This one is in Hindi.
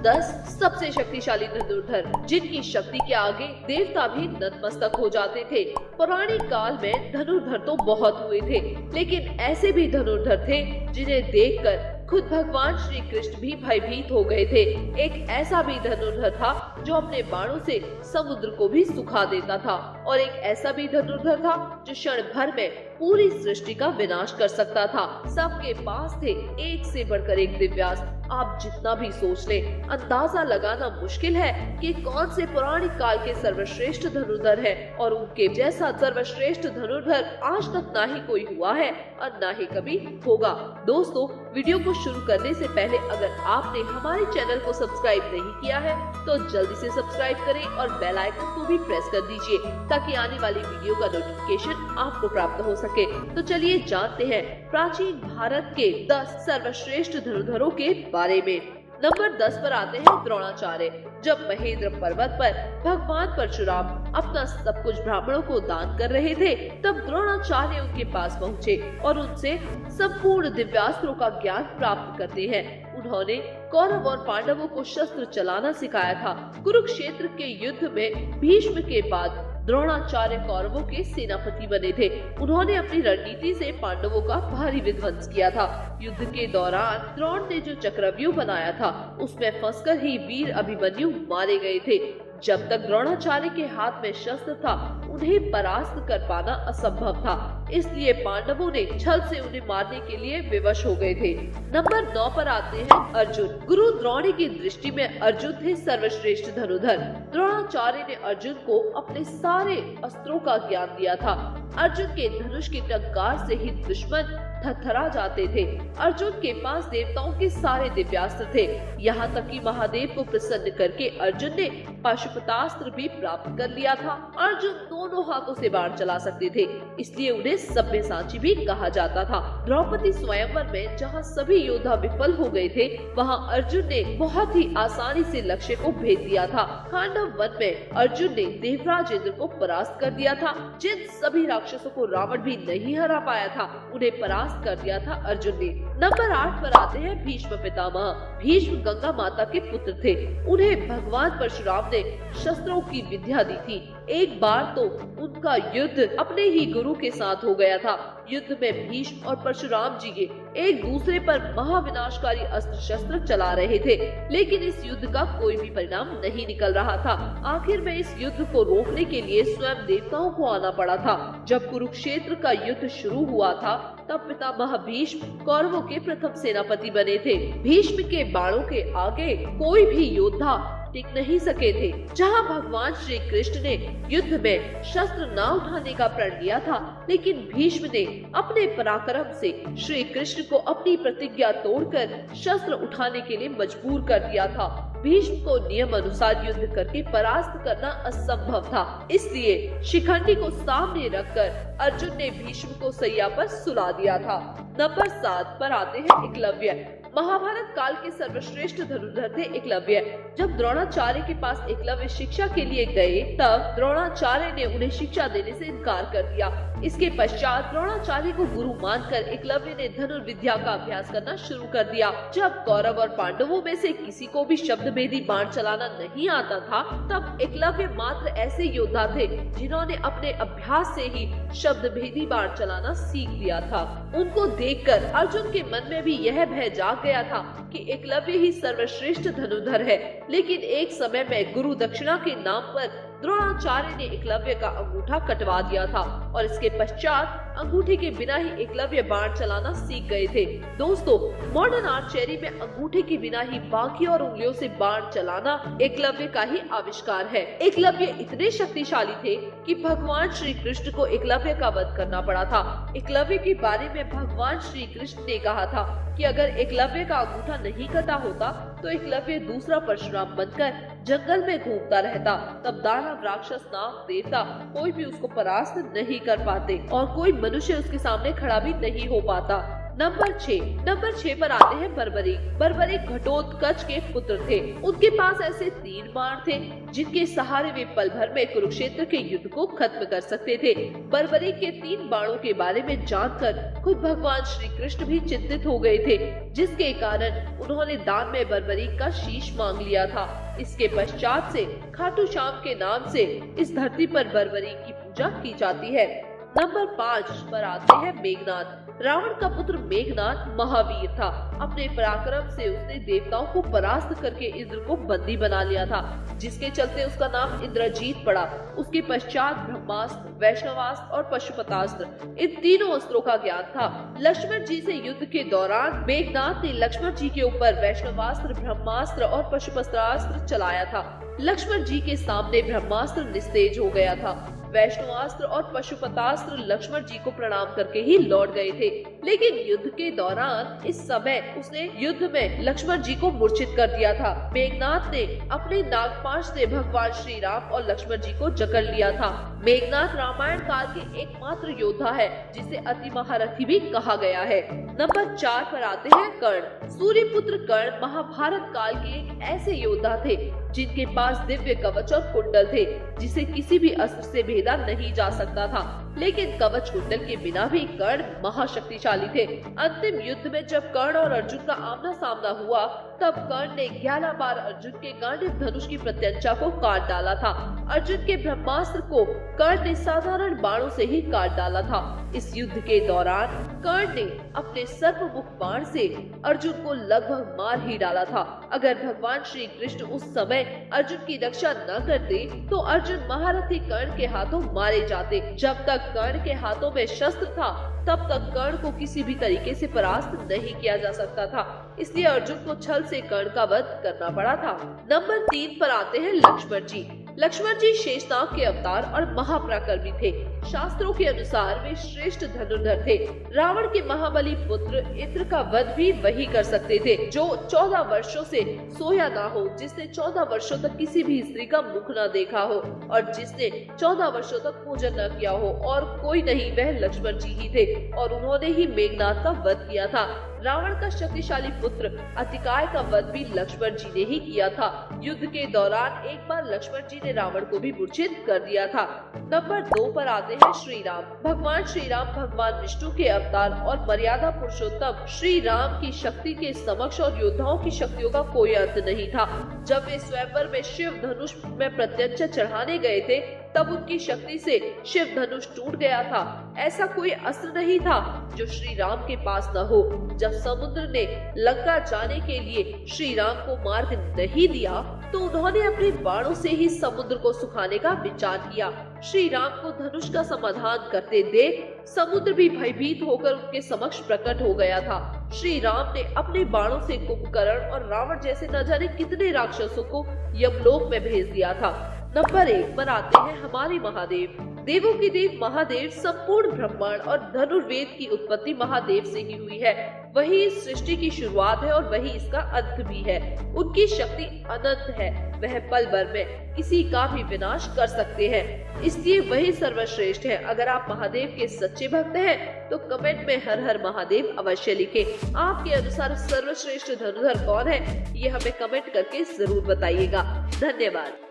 10 सबसे शक्तिशाली धनुर्धर जिनकी शक्ति के आगे देवता भी नतमस्तक हो जाते थे। पौराणिक काल में धनुर्धर तो बहुत हुए थे, लेकिन ऐसे भी धनुर्धर थे जिन्हें देखकर खुद भगवान श्री कृष्ण भी भयभीत हो गए थे। एक ऐसा भी धनुर्धर था जो अपने बाणों से समुद्र को भी सुखा देता था, और एक ऐसा भी धनुर्धर था जो क्षण भर में पूरी सृष्टि का विनाश कर सकता था। सबके पास थे एक से बढ़कर एक दिव्यास्त्र। आप जितना भी सोच लें, अंदाजा लगाना मुश्किल है कि कौन से पौराणिक काल के सर्वश्रेष्ठ धनुर्धर है, और उनके जैसा सर्वश्रेष्ठ धनुर्धर आज तक ना ही कोई हुआ है और ना ही कभी होगा। दोस्तों, वीडियो को शुरू करने से पहले अगर आपने हमारे चैनल को सब्सक्राइब नहीं किया है तो जल्दी से सब्सक्राइब करें और बेल आइकन को भी प्रेस कर दीजिए ताकि आने वाली वीडियो का नोटिफिकेशन आपको प्राप्त हो सके। तो चलिए जानते हैं प्राचीन भारत के 10 सर्वश्रेष्ठ धनुर्धरों के बारे में। नंबर 10 पर आते हैं द्रोणाचार्य। जब महेंद्र पर्वत पर भगवान परशुराम अपना सब कुछ ब्राह्मणों को दान कर रहे थे, तब द्रोणाचार्य उनके पास पहुँचे और उनसे संपूर्ण दिव्यास्त्रों का ज्ञान प्राप्त करते हैं। उन्होंने कौरव और पांडवों को शस्त्र चलाना सिखाया था। कुरुक्षेत्र के युद्ध में भीष्म के बाद द्रोणाचार्य कौरवों के सेनापति बने थे। उन्होंने अपनी रणनीति से पांडवों का भारी विध्वंस किया था। युद्ध के दौरान द्रोण ने जो चक्रव्यूह बनाया था, उसमें फंसकर ही वीर अभिमन्यु मारे गए थे। जब तक द्रोणाचार्य के हाथ में शस्त्र था, उन्हें परास्त कर पाना असंभव था, इसलिए पांडवों ने छल से उन्हें मारने के लिए विवश हो गए थे। नंबर 9 पर आते हैं अर्जुन। गुरु द्रोणी की दृष्टि में अर्जुन थे सर्वश्रेष्ठ धनुर्धर। द्रोणाचार्य ने अर्जुन को अपने सारे अस्त्रों का ज्ञान दिया था। अर्जुन के धनुष की टंकार से ही दुश्मन थरथरा जाते थे। अर्जुन के पास देवताओं के सारे दिव्यास्त्र थे। यहाँ तक कि महादेव को प्रसन्न करके अर्जुन ने पाशुपतास्त्र भी प्राप्त कर लिया था। अर्जुन दोनों हाथों से बाण चला सकते थे, इसलिए उन्हें सभ्यसाची भी कहा जाता था। द्रौपदी स्वयंवर में जहाँ सभी योद्धा विफल हो गए थे, वहाँ अर्जुन ने बहुत ही आसानी से लक्ष्य को भेद दिया था। खांडव वन में अर्जुन ने देवराज इंद्र को परास्त कर दिया था। जिन सभी राक्षसों को रावण भी नहीं हरा पाया था, उन्हें परास्त कर दिया था अर्जुन ने। नंबर 8 पर आते हैं भीष्म पितामह। भीष्म गंगा माता के पुत्र थे। उन्हें भगवान परशुराम ने शस्त्रों की विद्या दी थी। एक बार तो उनका युद्ध अपने ही गुरु के साथ हो गया था। युद्ध में भीष्म और परशुराम जी के एक दूसरे पर महाविनाशकारी अस्त्र शस्त्र चला रहे थे, लेकिन इस युद्ध का कोई भी परिणाम नहीं निकल रहा था। आखिर में इस युद्ध को रोकने के लिए स्वयं देवताओं को आना पड़ा था। जब कुरुक्षेत्र का युद्ध शुरू हुआ था, तब पितामह भीष्म कौरवों के प्रथम सेनापति बने थे। भीष्म के बाणों के आगे कोई भी योद्धा टिक नहीं सके थे। जहां भगवान श्री कृष्ण ने युद्ध में शस्त्र न उठाने का प्रण लिया था, लेकिन भीष्म ने अपने पराक्रम से श्री कृष्ण को अपनी प्रतिज्ञा तोड़कर शस्त्र उठाने के लिए मजबूर कर दिया था। भीष्म को नियम अनुसार युद्ध करके परास्त करना असंभव था, इसलिए शिखंडी को सामने रखकर अर्जुन ने भीष्म को सैया पर सुला दिया था। नंबर 7 पर आते हैं एकलव्य। महाभारत काल के सर्वश्रेष्ठ धनुर्धर थे एकलव्य। जब द्रोणाचार्य के पास एकलव्य शिक्षा के लिए गए, तब द्रोणाचार्य ने उन्हें शिक्षा देने से इनकार कर दिया। इसके पश्चात द्रोणाचार्य को गुरु मानकर एकलव्य ने धनुर्विद्या का अभ्यास करना शुरू कर दिया। जब कौरव और पांडवों में से किसी को भी शब्द भेदी बाण चलाना नहीं आता था, तब एकलव्य मात्र ऐसे योद्धा थे जिन्होंने अपने अभ्यास से ही शब्द भेदी बाण चलाना सीख लिया था। उनको देखकर अर्जुन के मन में भी यह भय जाग गया था कि एकलव्य ही सर्वश्रेष्ठ धनुर्धर है। लेकिन एक समय में गुरु दक्षिणा के नाम पर द्रोणाचार्य ने एकलव्य का अंगूठा कटवा दिया था, और इसके पश्चात अंगूठे के बिना ही एकलव्य बाण चलाना सीख गए थे। दोस्तों, मॉडर्न आर्चरी में अंगूठे के बिना ही बाकी और उंगलियों से बाण चलाना एकलव्य का ही आविष्कार है। एकलव्य इतने शक्तिशाली थे कि भगवान श्री कृष्ण को एकलव्य का वध करना पड़ा था। एकलव्य के बारे में भगवान श्री कृष्ण ने कहा था कि अगर एकलव्य का अंगूठा नहीं कटा होता तो एकलव्य दूसरा परशुराम बनकर जंगल में घूमता रहता। तब दानव, राक्षस, नाग, देवता कोई भी उसको परास्त नहीं कर पाते और कोई मनुष्य उसके सामने खड़ा भी नहीं हो पाता। नंबर 6 पर आते हैं बर्बरीक। बर्बरीक घटोत्कच के पुत्र थे। उनके पास ऐसे 3 बाण थे जिनके सहारे वे पल भर में कुरुक्षेत्र के युद्ध को खत्म कर सकते थे। बर्बरीक के 3 बाणों के बारे में जानकर खुद भगवान श्री कृष्ण भी चिंतित हो गए थे, जिसके कारण उन्होंने दान में बर्बरीक का शीश मांग लिया था। इसके पश्चात से खाटू श्याम के नाम से इस धरती पर बर्बरीक की पूजा की जाती है। नंबर 5 पर आते हैं मेघनाद। रावण का पुत्र मेघनाद महावीर था। अपने पराक्रम से उसने देवताओं को परास्त करके इंद्र को बंदी बना लिया था, जिसके चलते उसका नाम इंद्रजीत पड़ा। उसके पश्चात ब्रह्मास्त्र, वैष्णवास्त्र और पशुपतास्त्र, इन तीनों अस्त्रों का ज्ञान था। लक्ष्मण जी से युद्ध के दौरान मेघनाद ने लक्ष्मण जी के ऊपर वैष्णवास्त्र, ब्रह्मास्त्र और पशुपतास्त्र चलाया था। लक्ष्मण जी के सामने ब्रह्मास्त्र निस्तेज हो गया था। वैष्णवास्त्र और पशुपतास्त्र लक्ष्मण जी को प्रणाम करके ही लौट गए थे, लेकिन युद्ध के दौरान इस समय उसने युद्ध में लक्ष्मण जी को मूर्छित कर दिया था। मेघनाद ने अपने नागपाश से भगवान श्री राम और लक्ष्मण जी को जकड़ लिया था। मेघनाद रामायण काल के एकमात्र योद्धा है जिसे अति महारथी भी कहा गया है। नंबर 4 पर आते हैं कर्ण। सूर्यपुत्र कर्ण महाभारत काल के एक ऐसे योद्धा थे जिनके पास दिव्य कवच और कुंडल थे, जिसे किसी भी अस्त्र से भेदा नहीं जा सकता था। लेकिन कवच कुंडल के बिना भी कर्ण महाशक्तिशाली थे। अंतिम युद्ध में जब कर्ण और अर्जुन का आमना सामना हुआ, तब कर्ण ने 11 बार अर्जुन के गांडीव धनुष की प्रत्यंचा को काट डाला था। अर्जुन के ब्रह्मास्त्र को कर्ण ने साधारण बाणों से ही काट डाला था। इस युद्ध के दौरान कर्ण ने अपने सर्वमुख बाण से अर्जुन को लगभग मार ही डाला था। अगर भगवान श्री कृष्ण उस समय अर्जुन की रक्षा न करते तो अर्जुन महारथी कर्ण के हाथों मारे जाते। जब तक कर्ण के हाथों में शस्त्र था, तब तक कर्ण को किसी भी तरीके से परास्त नहीं किया जा सकता था। इसलिए अर्जुन को छल से कर्ण का वध करना पड़ा था। नंबर 3 पर आते हैं लक्ष्मण जी। लक्ष्मण जी शेषनाग के अवतार और महापराक्रमी थे। शास्त्रों के अनुसार वे श्रेष्ठ धनुर्धर थे। रावण के महाबली पुत्र इंद्र का वध भी वही कर सकते थे, जो 14 वर्षों से सोया ना हो, जिसने 14 वर्षों तक किसी भी स्त्री का मुख न देखा हो और जिसने 14 वर्षों तक पूजन न किया हो, और कोई नहीं, वह लक्ष्मण जी ही थे और उन्होंने ही मेघनाद का वध किया था। रावण का शक्तिशाली पुत्र अतिकाय का वध भी लक्ष्मण जी ने ही किया था। युद्ध के दौरान एक बार लक्ष्मण जी ने रावण को भी मूर्छित कर दिया था। नंबर 2 पर आते हैं श्री राम। भगवान श्री राम भगवान विष्णु के अवतार और मर्यादा पुरुषोत्तम श्री राम की शक्ति के समक्ष और योद्धाओं की शक्तियों का कोई अंत नहीं था। जब वे स्वयंवर में शिव धनुष में प्रत्यंचा चढ़ाने गए थे, तब उनकी शक्ति से शिव धनुष टूट गया था। ऐसा कोई अस्त्र नहीं था जो श्री राम के पास न हो। जब समुद्र ने लंका जाने के लिए श्री राम को मार्ग नहीं दिया, तो उन्होंने अपने बाणों से ही समुद्र को सुखाने का विचार किया। श्री राम को धनुष का समाधान करते देख समुद्र भी भयभीत होकर उनके समक्ष प्रकट हो गया था। श्री राम ने अपने बाणों से कुंभकर्ण और रावण जैसे न जाने कितने राक्षसों को यमलोक में भेज दिया था। नंबर 1 पर आते हैं हमारे महादेव। देवों के देव महादेव संपूर्ण ब्रह्मांड और धनुर्वेद की उत्पत्ति महादेव से ही हुई है। वही इस सृष्टि की शुरुआत है और वही इसका अंत भी है। उनकी शक्ति अनंत है। वह पल भर में किसी का भी विनाश कर सकते हैं, इसलिए वही सर्वश्रेष्ठ है। अगर आप महादेव के सच्चे भक्त हैं, तो कमेंट में हर हर महादेव अवश्य लिखें। आपके अनुसार सर्वश्रेष्ठ धनुर्धर कौन है, ये हमें कमेंट करके जरूर बताइएगा। धन्यवाद।